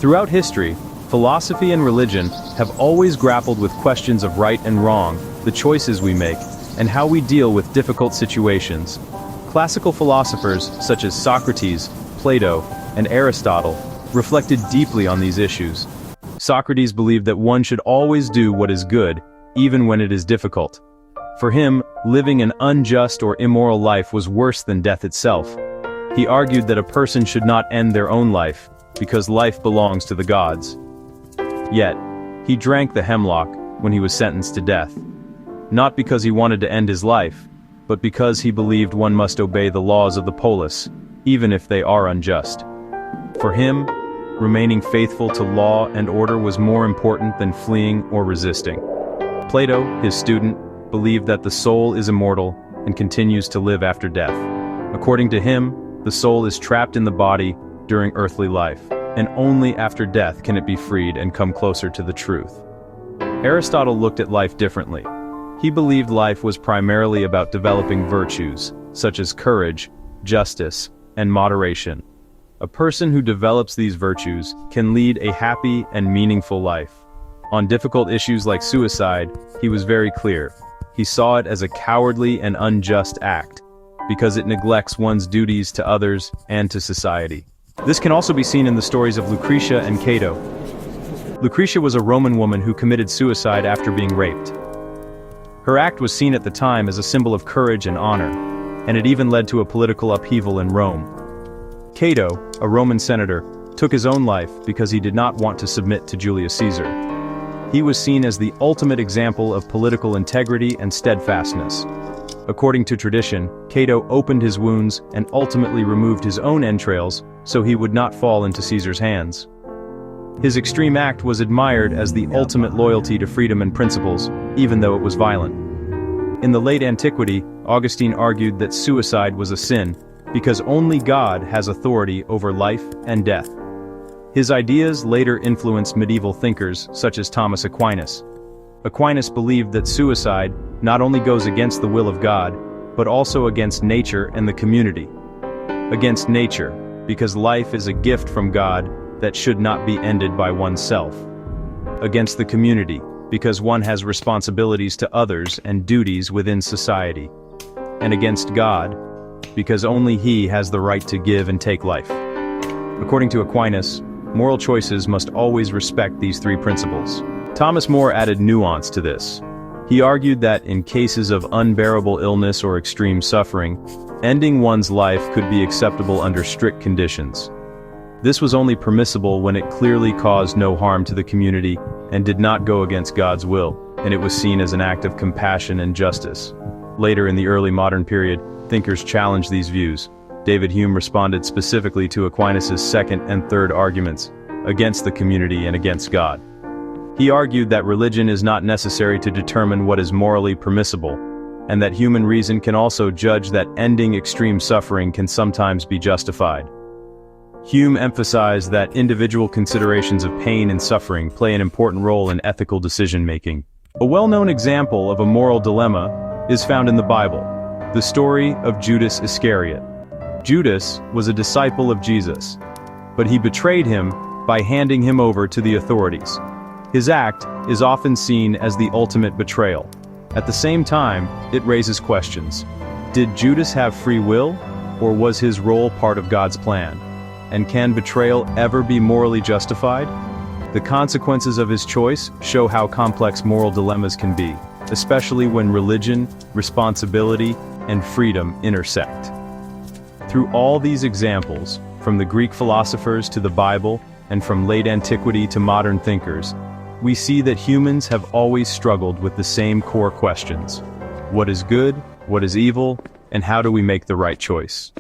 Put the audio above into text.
Throughout history, philosophy and religion have always grappled with questions of right and wrong, the choices we make, and how we deal with difficult situations. Classical philosophers such as Socrates, Plato, and Aristotle reflected deeply on these issues. Socrates believed that one should always do what is good, even when it is difficult. For him, living an unjust or immoral life was worse than death itself. He argued that a person should not end their own life, because life belongs to the gods. Yet, he drank the hemlock when he was sentenced to death. Not because he wanted to end his life, but because he believed one must obey the laws of the polis, even if they are unjust. For him, remaining faithful to law and order was more important than fleeing or resisting. Plato, his student, believed that the soul is immortal and continues to live after death. According to him, the soul is trapped in the body during earthly life, and only after death can it be freed and come closer to the truth. Aristotle looked at life differently. He believed life was primarily about developing virtues, such as courage, justice, and moderation. A person who develops these virtues can lead a happy and meaningful life. On difficult issues like suicide, he was very clear. He saw it as a cowardly and unjust act, because it neglects one's duties to others and to society. This can also be seen in the stories of Lucretia and Cato. Lucretia was a Roman woman who committed suicide after being raped. Her act was seen at the time as a symbol of courage and honor, and it even led to a political upheaval in Rome. Cato, a Roman senator, took his own life because he did not want to submit to Julius Caesar. He was seen as the ultimate example of political integrity and steadfastness. According to tradition, Cato opened his wounds and ultimately removed his own entrails so he would not fall into Caesar's hands. His extreme act was admired as the ultimate loyalty to freedom and principles, even though it was violent. In the late antiquity, Augustine argued that suicide was a sin, because only God has authority over life and death. His ideas later influenced medieval thinkers such as Thomas Aquinas. Aquinas believed that suicide not only goes against the will of God, but also against nature and the community. Against nature, because life is a gift from God that should not be ended by oneself. Against the community, because one has responsibilities to others and duties within society. And against God, because only He has the right to give and take life. According to Aquinas, moral choices must always respect these three principles. Thomas More added nuance to this. He argued that in cases of unbearable illness or extreme suffering, ending one's life could be acceptable under strict conditions. This was only permissible when it clearly caused no harm to the community and did not go against God's will, and it was seen as an act of compassion and justice. Later in the early modern period, thinkers challenged these views. David Hume responded specifically to Aquinas' second and third arguments, against the community and against God. He argued that religion is not necessary to determine what is morally permissible, and that human reason can also judge that ending extreme suffering can sometimes be justified. Hume emphasized that individual considerations of pain and suffering play an important role in ethical decision-making. A well-known example of a moral dilemma is found in the Bible, the story of Judas Iscariot. Judas was a disciple of Jesus, but he betrayed him by handing him over to the authorities. His act is often seen as the ultimate betrayal. At the same time, it raises questions. Did Judas have free will, or was his role part of God's plan? And can betrayal ever be morally justified? The consequences of his choice show how complex moral dilemmas can be, especially when religion, responsibility, and freedom intersect. Through all these examples, from the Greek philosophers to the Bible, and from late antiquity to modern thinkers, we see that humans have always struggled with the same core questions. What is good, what is evil, and how do we make the right choice?